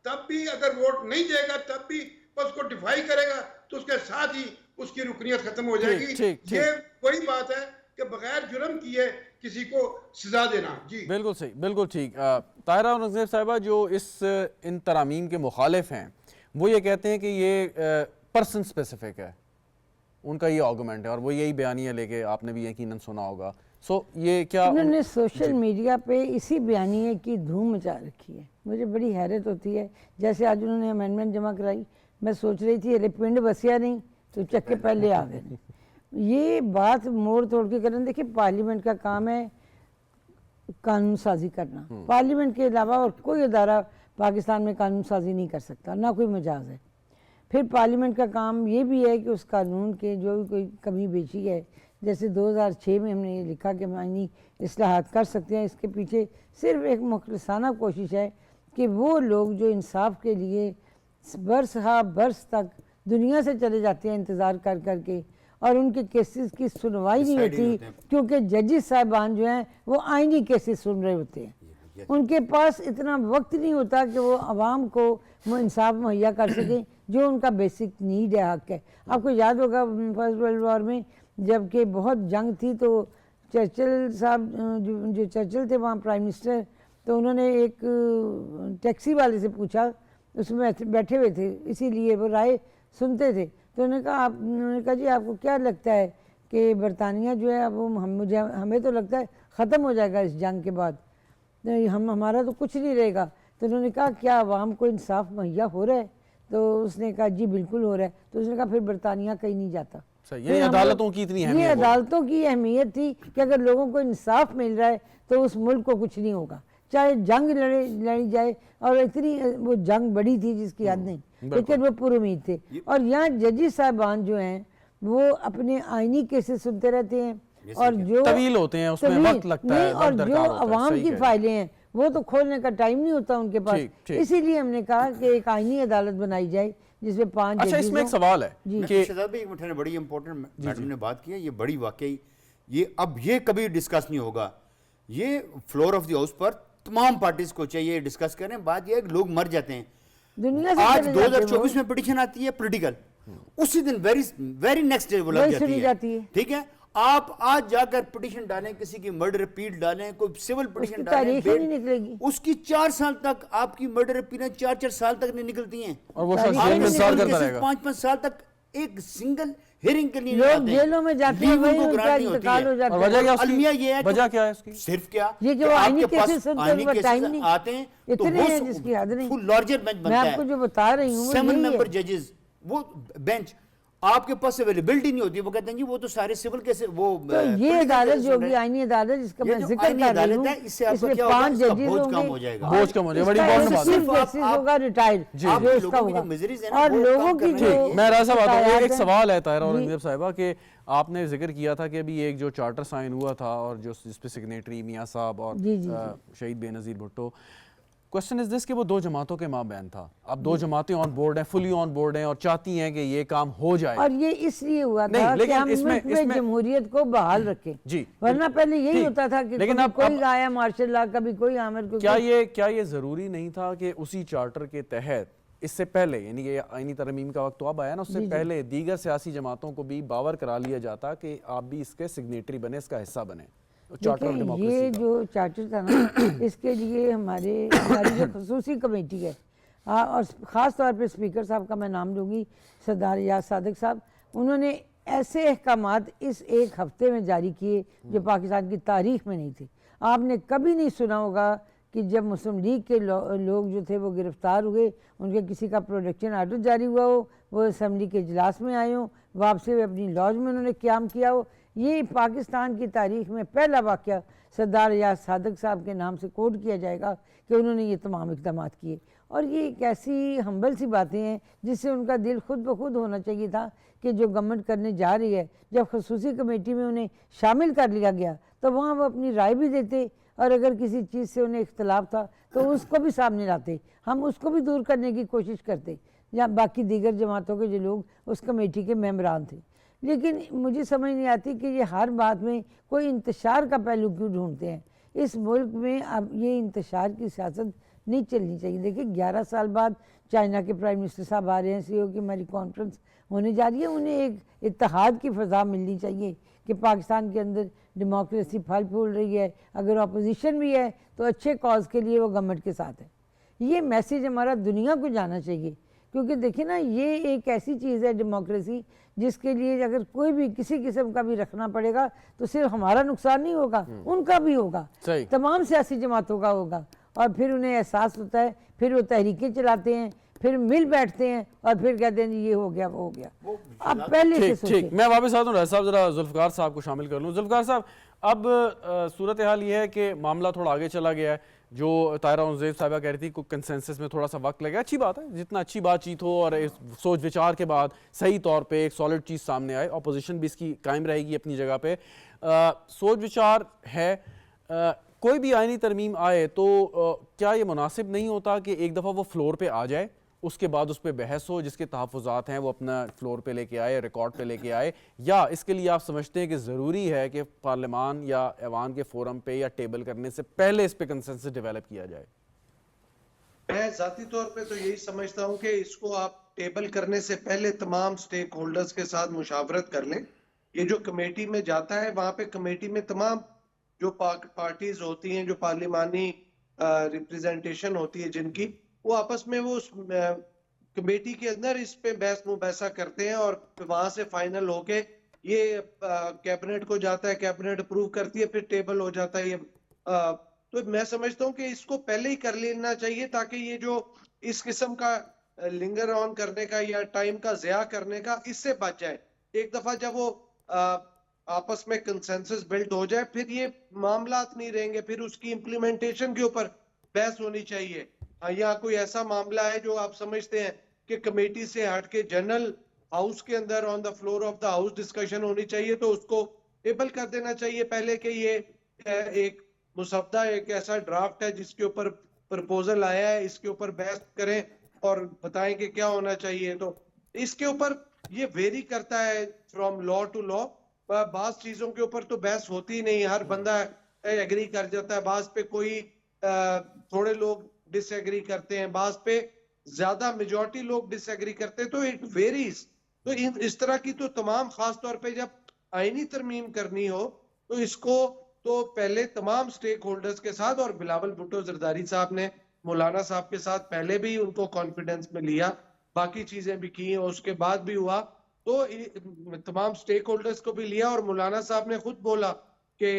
तब भी, अगर वोट नहीं देगा तब भी बस उसको डिफाई करेगा तो उसके साथ ही उसकी रुकनीत खत्म हो जाएगी। ये वही बात है कि बगैर जुर्म किए किसी को सजा देना। जी बिल्कुल सही, बिल्कुल ठीक। ताहिरा और नज़ीर साहिबा जो इन तरामीम के मुखालिफ हैं वो ये कहते हैं कि ये पर्सन स्पेसिफिक है, उनका ये आर्गूमेंट है और वो यही बयानिया लेके आपने भी यकीनन सुना होगा। ये क्या उन्होंने सोशल मीडिया पे इसी बयानिए की धूम मचा रखी है। मुझे बड़ी हैरत होती है, जैसे आज उन्होंने अमेंडमेंट जमा कराई, मैं सोच रही थी अरे पिंड बसिया नहीं तो चक्के पहले आ गए। ये बात मोड़ तोड़ के करना। देखिए, पार्लियामेंट का काम है कानून साजी करना, पार्लियामेंट के अलावा और कोई अदारा पाकिस्तान में कानून साजी नहीं कर सकता, ना कोई मजाज है। फिर पार्लियामेंट का काम ये भी है कि उस कानून के जो भी कोई कमी बेची है, जैसे 2006 में हमने ये लिखा कि हम आईनी इस्लाहात कर सकते हैं, इसके पीछे सिर्फ एक मुखलसाना कोशिश है कि वो लोग जो इंसाफ के लिए बरस हा बरस तक दुनिया से चले जाते हैं इंतज़ार कर कर के, और उनके केसेस की सुनवाई नहीं होती क्योंकि जजेस साहिबान जो हैं वो आईनी केसेस सुन रहे होते हैं। उनके पास इतना वक्त नहीं होता कि वो आवाम को वो इंसाफ मुहैया कर सकें जो उनका बेसिक नीड है, हक है। आपको याद होगा फर्स्ट वर्ल्ड वॉर में जबकि बहुत जंग थी तो चर्चिल साहब जो चर्चिल थे वहाँ प्राइम मिनिस्टर, तो उन्होंने एक टैक्सी वाले से पूछा, उसमें बैठे हुए थे इसीलिए वो राय सुनते थे, तो उन्होंने कहा जी आपको क्या लगता है कि बरतानिया जो है वो हमें तो लगता है ख़त्म हो जाएगा इस जंग के बाद, हमारा तो कुछ नहीं रहेगा। तो उन्होंने कहा क्या आवाम को इंसाफ मुहैया हो रहा है? तो उसने कहा जी बिल्कुल हो रहा है। तो उसने कहा फिर बरतानिया कहीं नहीं जाता। ये अदालतों की इतनी ये अदालतों की अहमियत थी कि अगर लोगों को इंसाफ मिल रहा है तो उस मुल्क को कुछ नहीं होगा, चाहे जंग लड़ी जाए, और इतनी वो जंग बड़ी थी जिसकी हद नहीं, लेकिन वो पुरुमीद थे। और यहाँ जजेस साहिबान जो हैं वो अपने आईनी केसेस सुनते रहते हैं और जो तवील होते हैं, उसमें वक्त लगता है, और जो अवाम की फाइलें हैं वो तो खोलने का टाइम नहीं होता उनके पास। इसीलिए हमने कहा कि एक आईनी अदालत बनाई जाए जिसमें 5 अच्छा, इसमें एक सवाल है कि शहजाद भाई एक मिनट, बड़ी इंपॉर्टेंट मैडम ने बात की है, ये बड़ी वाकई ये अब ये कभी डिस्कस नहीं होगा, ये फ्लोर ऑफ द हाउस पर तमाम पार्टीज को चाहिए डिस्कस करें। बात ये है कि लोग मर जाते हैं दुनिया से, आज 2024 में पिटीशन आती है पॉलिटिकल, उसी दिन वेरी नेक्स्ट डे वो लग जाती है। ठीक है, आप आज जाकर पिटीशन डालें, किसी की मर्डर अपील डालें, कोई सिविल पिटीशन डालें, उसकी 4 साल तक आपकी मर्डर अपीलें 4-4 साल तक नहीं निकलती हैं, और वो 5-5 साल तक एक सिंगल हियरिंग के लिए लोग जेलों में जाते हैं, वही उनका इंतकाल हो जाता है। अलमिया ये है, वजह क्या है इसकी? सिर्फ क्या ये कि वो आईनी केसेस आते हैं इतने हैं जिसकी हद नहीं। फुल लार्जर बेंच बनता है, मैं आपको जो बता रही हूँ 7 मेंबर जजेस, वो बेंच आपके पास अवेलेबिलिटी नहीं होती, वो कहते हैं जी वो तो सारे सिविल केस वो तो ये अदालत जो होगी आईनी अदालत जिसका मैं जिक्र कर रही हूँ, इससे आपका क्या होगा, 5 जजेस बोझ होंगे, कम हो जाएगा, बोझ कम हो जाएगा, बड़ी इंपॉर्टेंट बात है। जस्टिस होगा रिटायर्ड, जो इसका होगा, और लोगों की जो मैं राजा साहब एक सवाल है ताहिरा औरंगजेब साहिबा कि आपने जिक्र किया था कि अभी एक जो चार्टर साइन हुआ था और जो जिसपे सिग्नेटरी मियां साहब और शहीद Benazir Bhutto, question is this कि वो 2 जमातों के माबैन था, अब 2 जमातें ऑन बोर्ड हैं, फुली ऑन बोर्ड हैं और चाहती हैं कि ये काम हो जाए, और ये इसलिए हुआ था कि हम मुल्क में जमहूरियत को बहाल रखें जी, वरना पहले यही होता था कि लेकिन अब कोई आया मार्शल लॉ, कभी कोई आमिर को। क्या ये जरूरी नहीं था कि उसी चार्टर के तहत इससे पहले, यानी कि आईनी तरमीम का वक्त तो अब आया ना, उससे पहले दीगर सियासी जमातों को भी बावर करा लिया जाता कि आप भी इसके सिग्नेटरी बने, इसका हिस्सा बने? ये जो चार्टर था ना, इसके लिए हमारी जो खसूसी कमेटी है, और ख़ास तौर पे स्पीकर साहब का मैं नाम लूँगी, सरदार याद सादिक साहब, उन्होंने ऐसे अहकामात इस 1 हफ्ते में जारी किए जो पाकिस्तान की तारीख में नहीं थे। आपने कभी नहीं सुना होगा कि जब मुस्लिम लीग के लोग जो थे वो गिरफ़्तार हुए, उनके किसी का प्रोटेक्शन आर्डर जारी हुआ हो, वो असम्बली के इजलास में आए हों, वापसी में अपनी लॉज में उन्होंने क़याम किया हो। ये पाकिस्तान की तारीख में पहला वाक़या सरदार याद सादिक साहब के नाम से कोट किया जाएगा कि उन्होंने ये तमाम इक़दाम किए। और ये एक ऐसी हम्बल सी बातें हैं जिससे उनका दिल खुद ब खुद होना चाहिए था कि जो गवर्नमेंट करने जा रही है, जब खसूसी कमेटी में उन्हें शामिल कर लिया गया तो वहाँ वो अपनी राय भी देते, और अगर किसी चीज़ से उन्हें इख्तलाफ था तो उसको भी सामने लाते, हम उसको भी दूर करने की कोशिश करते, जहाँ बाकी दीगर जमातों के जो लोग उस कमेटी के मेंबरान थे। लेकिन मुझे समझ नहीं आती कि ये हर बात में कोई इंतशार का पहलू क्यों ढूंढते हैं। इस मुल्क में अब ये इंतशार की सियासत नहीं चलनी चाहिए। देखिए 11 साल बाद चाइना के प्राइम मिनिस्टर साहब आ रहे हैं, CEO की हमारी कॉन्फ्रेंस होने जा रही है, उन्हें एक इत्तेहाद की फ़ज़ा मिलनी चाहिए कि पाकिस्तान के अंदर डेमोक्रेसी फल फूल रही है, अगर अपोजिशन भी है तो अच्छे कॉज के लिए वो गवर्नमेंट के साथ है। ये मैसेज हमारा दुनिया को जाना चाहिए, क्योंकि देखिए ना, ये एक ऐसी चीज़ है डेमोक्रेसी जिसके लिए अगर कोई भी किसी किस्म का भी रखना पड़ेगा तो सिर्फ हमारा नुकसान नहीं होगा, उनका भी होगा, तमाम सियासी जमातों का होगा। और फिर उन्हें एहसास होता है, फिर वो तहरीकें चलाते हैं, फिर मिल बैठते हैं और फिर कहते हैं ये हो गया वो हो गया। अब पहले से ठीक, मैं वापस आता हूँ राजा साहब, जरा जुल्फ़िकार साहब को शामिल कर लूँ। जुल्फ़िकार साहब, अब सूरत हाल ये है कि मामला थोड़ा आगे चला गया है। जो तायरा उज़ैब साहिबा कह रही थी कुछ कंसेंसस में थोड़ा सा वक्त लगेगा, अच्छी बात है, जितना अच्छी बातचीत हो और इस सोच विचार के बाद सही तौर पे एक सॉलिड चीज़ सामने आए, अपोजिशन भी इसकी कायम रहेगी अपनी जगह पे। सोच विचार है, कोई भी आईनी तरमीम आए तो क्या ये मुनासिब नहीं होता कि एक दफ़ा वो फ्लोर पे आ जाए, उसके बाद उस पर बहस हो, जिसके तहफ़्फ़ुज़ात हैं वो अपना फ्लोर पे लेके आए, रिकॉर्ड पे लेके आए, या इसके लिए आप समझते हैं कि ज़रूरी है कि पार्लियामान या ऐवान के फोरम पे या टेबल करने से पहले इस पे कंसेंसस डेवलप किया जाए? मैं ज़ाती तौर पे तो यही समझता हूँ कि इसको आप टेबल करने से पहले तमाम स्टेक होल्डर्स के साथ मुशावरत कर लें। ये जो कमेटी में जाता है, वहाँ पे कमेटी में तमाम जो पार्टीज होती हैं, जो पार्लिमानी रिप्रेजेंटेशन होती है जिनकी, वो आपस में वो कमेटी के अंदर इस पे बहस मुबैसा करते हैं और वहां से फाइनल होके ये कैबिनेट को जाता है, कैबिनेट अप्रूव करती है, फिर टेबल हो जाता है। ये तो मैं समझता हूँ कि इसको पहले ही कर लेना चाहिए ताकि ये जो इस किस्म का लिंगर ऑन करने का या टाइम का ज़या करने का, इससे बच जाए। एक दफा जब वो आपस में कंसेंसस बिल्ड हो जाए, फिर ये मामलात नहीं रहेंगे, फिर उसकी इम्प्लीमेंटेशन के ऊपर बहस होनी चाहिए। यहाँ कोई ऐसा मामला है जो आप समझते हैं कि कमेटी से हट के जनरल हाउस के अंदर on the floor of the house discussion होनी चाहिए, तो उसको टेबल कर देना चाहिए पहले कि ये एक मुसद्दा, एक ऐसा ड्राफ्ट है जिसके ऊपर प्रपोजल आया है, इसके ऊपर बहस करें और बताएं कि क्या होना चाहिए। तो इसके ऊपर ये वेरी करता है फ्रॉम लॉ टू लॉ। बाज चीजों के ऊपर तो बहस होती नहीं, हर बंदा एग्री कर जाता है, बाज पे कोई थोड़े लोग डिसएग्री करते हैं, बाज पे ज्यादा मेजॉरिटी लोग डिसएग्री करते हैं, तो इट वेरीज। तो इस तरह की तो तमाम, खास तौर पे जब आईनी तरमीम करनी हो तो इसको तो पहले तमाम स्टेक होल्डर्स के साथ, और बिलावल भुट्टो जरदारी साहब ने मौलाना साहब के साथ पहले भी उनको कॉन्फिडेंस में लिया, बाकी चीजें भी की, उसके बाद भी हुआ, तो तमाम स्टेक होल्डर्स को भी लिया। और मौलाना साहब ने खुद बोला कि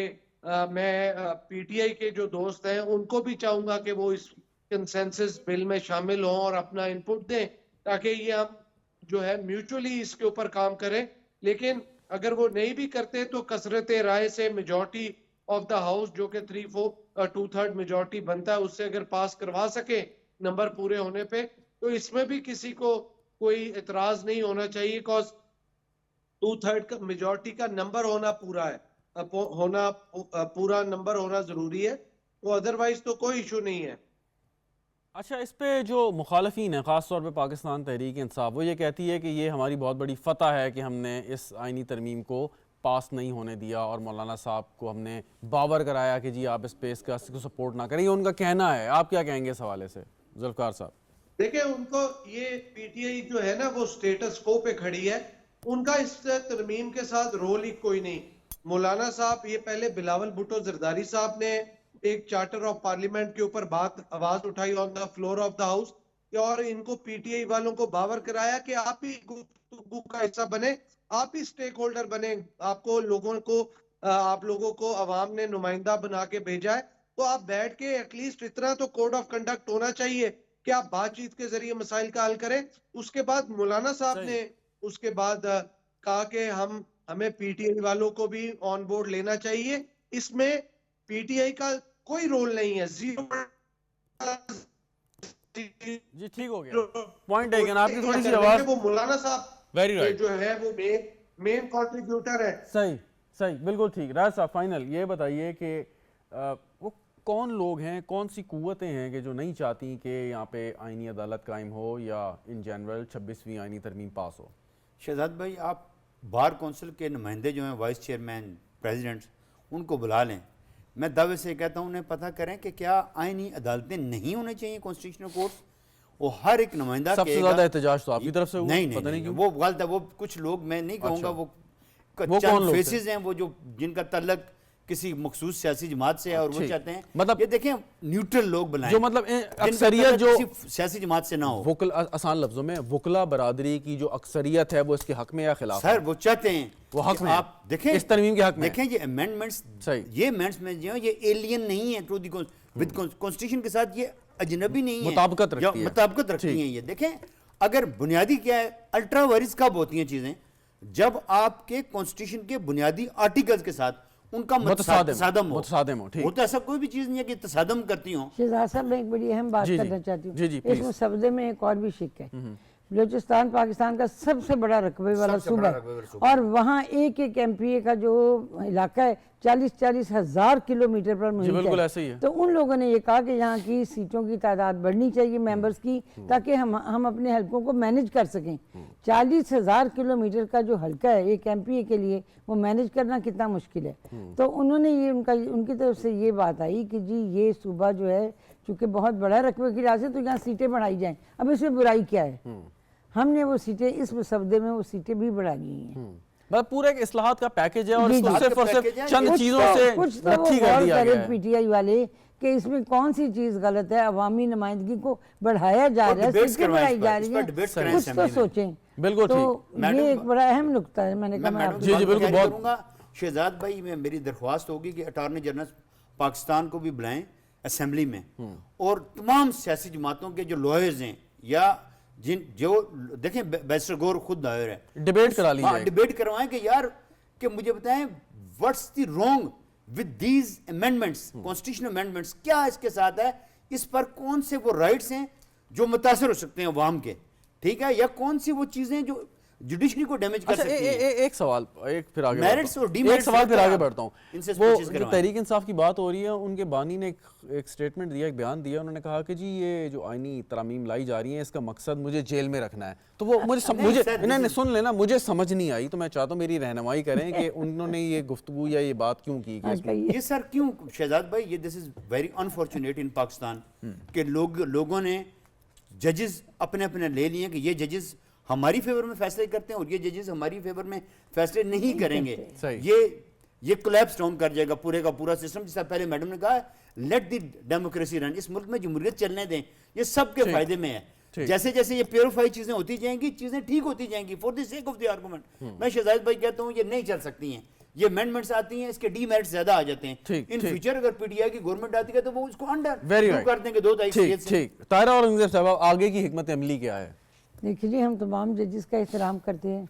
मैं पीटीआई के जो दोस्त हैं उनको भी चाहूंगा कि वो इस कंसेंसस बिल में शामिल हों और अपना इनपुट दें, ताकि ये हम जो है म्यूचुअली इसके ऊपर काम करें। लेकिन अगर वो नहीं भी करते तो कसरत राय से मेजॉरिटी ऑफ द हाउस, जो कि 2/3 मेजॉरिटी बनता है, उससे अगर पास करवा सके नंबर पूरे होने पे, तो इसमें भी किसी को कोई इतराज नहीं होना चाहिए, बिकॉज 2/3 का मेजॉरिटी का नंबर होना पूरा है, पूरा नंबर होना जरूरी है, तो अदरवाइज तो कोई इशू नहीं है। अच्छा, इस पे जो मुखालफीन है, ख़ास तौर पे पाकिस्तान तहरीक इंसाफ, वो ये कहती है कि ये हमारी बहुत बड़ी फतह है कि हमने इस आईनी तरमीम को पास नहीं होने दिया और मौलाना साहब को हमने बावर कराया कि जी आप इस पे इसका सपोर्ट ना करें, ये उनका कहना है। आप क्या कहेंगे इस हवाले से जुल्फकार साहब? देखिए, उनको ये पीटीआई जो है ना वो स्टेटस को पे खड़ी है, उनका इस तरमीम के साथ रोल ही कोई नहीं। मौलाना साहब, ये पहले बिलावल भुट्टो जरदारी साहब ने एक चार्टर ऑफ पार्लियामेंट के ऊपर आवाज उठाई on the floor of the house, और इनको पीटीआई वालों को बावर कराया कि आप ही गुफ्तगू का हिस्सा बने, आप ही स्टेक होल्डर बने, आपको लोगों को आप लोगों को अवाम ने नुमाइंदा बना के भेजा है, तो आप बैठ के एटलीस्ट इतना तो कोड ऑफ कंडक्ट होना चाहिए कि आप बातचीत के जरिए मसाइल का हल करें। उसके बाद मौलाना साहब ने उसके बाद कहा कि हमें पीटीआई वालों को भी ऑन बोर्ड लेना चाहिए, इसमें पीटीआई का कोई रोल नहीं है, जीरो। जी ठीक हो गया, पॉइंट टेकन। आपकी थोड़ी सी आवाज, वो मौलाना साहब वेरी राइट जो है वो मेन कंट्रीब्यूटर है। सही सही, बिल्कुल ठीक। राज साहब, फाइनल ये बताइए कि वो कौन लोग हैं, कौन सी कुव्वतें हैं कि जो नहीं चाहती कि यहाँ पे आईनी अदालत कायम हो या इन जनरल 26वीं आईनी तरमीम पास हो? शहजाद भाई, आप बार कौंसिल के नुमाइंदे जो हैं, वाइस चेयरमैन, प्रेसिडेंट्स, उनको बुला लें। मैं दावे से कहता हूँ उन्हें पता करें कि क्या आईनी अदालतें नहीं होनी चाहिए कॉन्स्टिट्यूशनल कोर्ट्स। वो हर एक नुमाइंदा सबसे ज्यादा एहतजाज तो आपकी तरफ से हुआ, नहीं, पता नहीं क्यों। वो गलत है। वो कुछ लोग, मैं नहीं कहूँगा, वो कौन चंद लोग फेसेस हैं वो जो जिनका तल्लक किसी मखसूस सियासी जमात से है, और वो चाहते हैं मतलब ये देखें न्यूट्रल लोग बनाएं, जो मतलब अक्सरियत जो किसी सियासी जमात से ना हो। वुकला, आसान लफ्जों में वुकला बरादरी की जो अक्सरियत है वो इसके हक में या खिलाफ सर, वो चाहते हैं वो हक में, आप देखें इस तरमीम के हक में। देखें ये अमेंडमेंट्स, सही, ये अमेंडमेंट्स में जो ये एलियन नहीं है टू द विद कॉन्स्टिट्यूशन के साथ, ये अजनबी नहीं है, मुताबिकत रखती है। ये देखें, अगर बुनियादी क्या है, अल्ट्रा वायरस कब होती हैं चीजें, जब आपके कॉन्स्टिट्यूशन के बुनियादी आर्टिकल्स के साथ उनका मुतसादिम हो। ठीक, वो तो ऐसा कोई भी चीज नहीं है कि तसादम करती हो। शहजाद साहब मैं एक बड़ी अहम बात जी, जी। करना चाहती हूँ। जी, जी, इस प्लीज। मुसवदे में एक और भी शिक है। बलूचिस्तान पाकिस्तान का सबसे बड़ा रकबे वाला सबसे सूबा बड़ा है रकबे वाला सूबा और वहाँ एक एक एमपीए का जो इलाका है 40-40 हज़ार किलोमीटर पर मुहित बिल्कुल है। ऐसे ही है। तो उन लोगों ने ये कहा कि यहाँ की सीटों की तादाद बढ़नी चाहिए मेंबर्स की, ताकि हम अपने हलकों को मैनेज कर सकें। 40,000 किलोमीटर का जो हल्का है एक एमपीए के लिए, वो मैनेज करना कितना मुश्किल है। तो उन्होंने ये उनकी तरफ से ये बात आई कि जी ये सूबा जो है चूँकि बहुत बड़ा रकबे की लिहाज से, तो यहाँ सीटें बढ़ाई जाएँ। अब इसमें बुराई क्या है? हमने वो सीटें इस मुसवदे में वो सीटें भी बढ़ा दी हैं। मतलब पूरा एक इस्लाहात का पैकेज है और जी, इसको जी। सिर्फ और सिर्फ पैकेज है, चंद कुछ चीजों से कुछ तो वो नत्थी कर गौर दिया गया करें है। पीटीआई वाले कि इसमें कौन सी चीज गलत है। अवामी नुमाइंदगी को बढ़ाया जा और रहा है, debates सीटें करवाएं बढ़ाई इस जा पर, रही इस पर हैं, debates करें कुछ तो असेंबली में। सोचें। बिल्कुल तो मैडम, ये एक बड़ा अहम नुक्ता है। मैंने कहा मैं मैडम आपको जी, जी, बिल्कुल, जारी बहुत- करूंगा। शहजाद भाई में मेरी दरख्वास्त होगी कि अटॉर्नी जनरल पाकिस्तान को भी बुलाएं असेंबली में, और तमाम सियासी जमातों के जो लॉयर्स हैं या जो देखें बैरिस्टर गौर खुद लॉयर है, डिबेट करा ली जाए। डिबेट करवाएं कि यार कि मुझे बताएं what's the wrong with these amendments, constitutional amendments, क्या इसके साथ है, इस पर कौन से वो राइट्स हैं जो मुतासर हो सकते हैं अवाम के, ठीक है, या कौन सी वो चीजें जो जुडिशरी को डैमेज कर अच्छा, सकती हैं। एक सवाल, एक फिर आगे Merits बढ़ता और हूं। demerits एक सवाल फिर होता है, आगे बढ़ता हूँ। इनसे वो speeches जो करवाएं। तहरीक इंसाफ की बात हो रही है, उनके बानी ने एक स्टेटमेंट दिया, एक बयान दिया। उन्होंने कहा कि जी ये जो आईनी तरमीम लाई जा रही है, इसका मकसद मुझे जेल में रखना है। तो वो मुझे नहीं, sir, इन्होंने this is- सुन लेना, मुझे समझ नहीं आई, तो मैं चाहता हूँ मेरी रहनुमाई करें कि उन्होंने ये गुफ्तगू या ये बात क्यों की कि इसमें ये सर क्यों शहजाद भाई, ये दिस इज वेरी अनफॉर्चुनेट इन पाकिस्तान कि लोगों ने जजेस अपने अपने ले लिए कि ये जजेस हमारी फेवर में फैसले करते हैं और ये जजेस हमारी फेवर में फैसले नहीं करेंगे। सही। ये कोलैप्स डाउन कर जाएगा पूरे का पूरा सिस्टम। जिससे पहले मैडम ने कहा लेट द डेमोक्रेसी रन, इस मुल्क में जमहूरियत चलने दें, ये सबके ठीक। फायदे में है। ठीक। जैसे जैसे ये प्योरीफाई चीजें होती जाएंगी, चीजें ठीक होती जाएंगी for the sake of the argument. मैं शहजाद भाई कहता हूँ ये नहीं चल सकती हैं, ये अमेंडमेंट्स आती हैं, इसके डीमेरिट्स ज्यादा आ जाते हैं। ठीक, इन ठीक। फ्यूचर अगर पीटीआई की गवर्नमेंट आती है तो वो उसको अंडर वेरी राइट कर देंगे 2-2.5 ठीक ठीक। ताहिरा औरंगजेब साहब, आगे की हिकमत अमली क्या है? देखिए जी, हम तमाम जजेस का एहतराम करते हैं,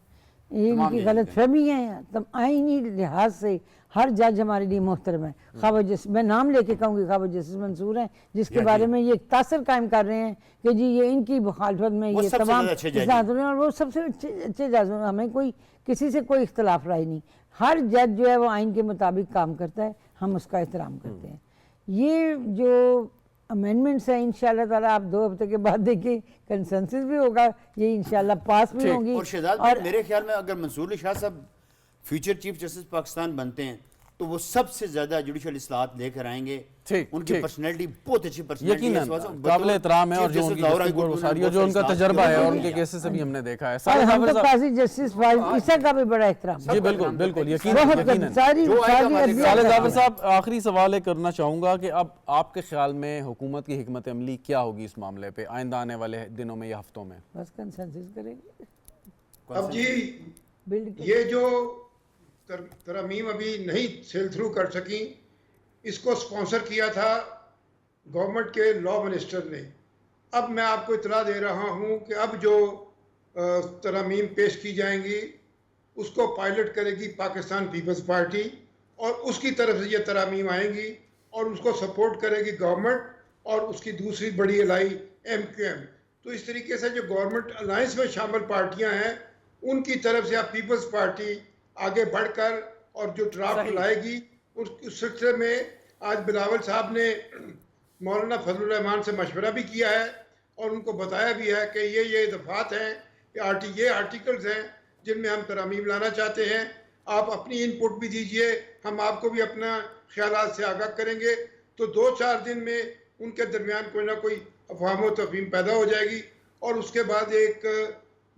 ये तमाम इनकी जजेस गलत का। फहमी है। तब आईनी लिहाज से हर जज हमारे लिए मोहतरम है। ख्वाब जस्टिस, मैं नाम लेके कहूँगी, ख्वाब जस्टिस मंसूर हैं, जिसके या बारे जी। में ये तासर कायम कर रहे हैं कि जी ये इनकी मुखालफत में वो ये सबसे तमाम ज़्यादा अच्छे जज हैं। इस्लाहत हो रहे हैं और वो सबसे अच्छे जज हैं। हमें कोई किसी से कोई इख्तलाफ राय नहीं। हर जज जो है वो आइन के मुताबिक काम करता है, हम उसका एहतराम करते हैं। ये जो अमेंडमेंट्स हैं इंशाल्लाह ताला आप 2 हफ्ते के बाद देखिए कंसेंसस भी होगा, ये इंशाल्लाह पास भी ठीक। होंगी। और शहजाद भाई, मेरे ख्याल में अगर मंसूर अली शाह साहब फ्यूचर चीफ जस्टिस पाकिस्तान बनते हैं तो वो सबसे ज्यादा जुडिशल इस्लाहत लेकर आएंगे। ठीक, उनकी ठीक। पर्सनैलिटी बहुत अच्छी पर्सनैलिटी है। यकीनन काबिल एहतराम है, और जो उनकी गुफ्तगू वो सारी, और जो उनका तजर्बा है और उनके केसेस से भी हमने देखा है। और साले हम जाफर तो साहब- काजी जस्टिस फाइज ईसा का भी बड़ा एहतराम जी बिल्कुल बिल्कुल, यकीनन बहुत यकीनन। सारी जो आएगा सारी हमारे अदलिया साले का जाफर है। साहब, आखिरी सवाल एक करना चाहूँगा कि अब आपके ख्याल में हुकूमत की हिकमत अमली क्या होगी इस मामले पे आइंदा आने वाले दिनों में या हफ्तों में? बस कंसेंसस करेंगे, अब जी बिल्ड ये जो तरमीम अभी नहीं सेल थ्रू कर सकी, इसको स्पॉन्सर किया था गवर्नमेंट के लॉ मिनिस्टर ने। अब मैं आपको इतला दे रहा हूं कि अब जो तरमीम पेश की जाएंगी उसको पायलट करेगी पाकिस्तान पीपल्स पार्टी, और उसकी तरफ से ये तरमीम आएंगी और उसको सपोर्ट करेगी गवर्नमेंट और उसकी दूसरी बड़ी अलाई MQM। तो इस तरीके से जो गवर्नमेंट अलायंस में शामिल पार्टियां हैं उनकी तरफ से अब पीपल्स पार्टी आगे बढ़कर और जो ड्राफ्ट लाएगी उस सिलसिले में आज बिलावल साहब ने मौलाना फजलुर रहमान से मशवरा भी किया है और उनको बताया भी है कि ये दफात हैं, ये आर्टिकल्स हैं जिनमें हम तरमीम लाना चाहते हैं। आप अपनी इनपुट भी दीजिए, हम आपको भी अपना ख्यालात से आगाह करेंगे। तो 2-4 दिन में उनके दरमियान कोई ना कोई अफवाह तफहीम पैदा हो जाएगी और उसके बाद एक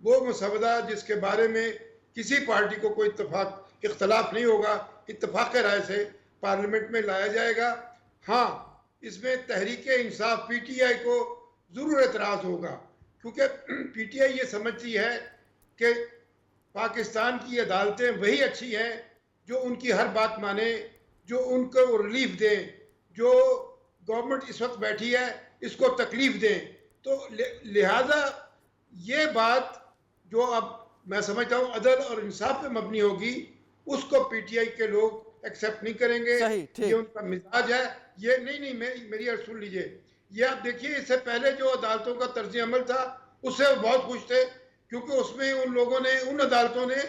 वो मसवदा जिसके बारे में किसी पार्टी को कोई इख्तलाफ नहीं होगा, इत्तफाक राय से पार्लियामेंट में लाया जाएगा। हाँ, इसमें तहरीक इंसाफ PTI को ज़रूर एतराज़ होगा, क्योंकि PTI ये समझती है कि पाकिस्तान की अदालतें वही अच्छी हैं जो उनकी हर बात माने, जो उनको रिलीफ दें, जो गवर्नमेंट इस वक्त बैठी है इसको तकलीफ दें। तो लिहाजा ये बात जो अब मैं समझता हूँ अदल और इंसाफ पे मबनी होगी, उसको PTI के लोग एक्सेप्ट नहीं करेंगे, सही, ठीक। ये उनका मिजाज है। ये नहीं मेरी अर्ज सुन लीजिए, ये आप देखिए इससे पहले जो अदालतों का तर्ज अमल था उससे वो बहुत खुश थे, क्योंकि उसमें उन लोगों ने, उन अदालतों ने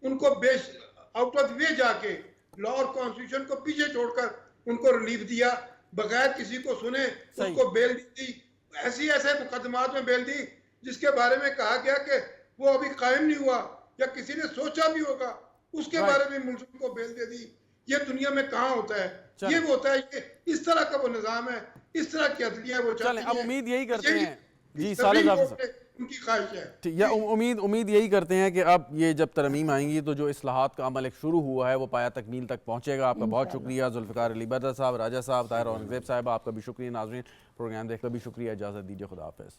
उनको बेस आउट ऑफ वे जाके लॉ और कॉन्स्टिट्यूशन को पीछे छोड़कर उनको रिलीफ दिया, बगैर किसी को सुने उसको बेल दी। ऐसे मुकदमात में बेल दी जिसके बारे में कहा गया कि वो अभी कायम नहीं हुआ या किसी ने सोचा भी होगा, उसके बारे में मुल्ज़िम को बेल दे दी। ये दुनिया में कहाँ होता है? ये वो होता है कि इस तरह का वो निज़ाम है, इस तरह की अदलिया वो चाहती चलें, अब है। उम्मीद यही करते यही हैं जी सभी साले जाफर कोर्ट में उनकी ख्वाहिश है। ठीक है, उम्मीद यही करते हैं कि अब ये जब तरमीम आएंगी तो जो इस्लाहात का अमल एक शुरू हुआ है वो पाया तकमील तक पहुंचेगा। आपका बहुत शुक्रिया जुल्फ़िकार अली बदर साहब, राजा साहब, ताहिर औरंगज़ेब साहब, आपका भी शुक्रिया। नाज़रीन, प्रोग्राम देखकर भी शुक्रिया। इजाज़त दीजिए, खुदा हाफ़िज़।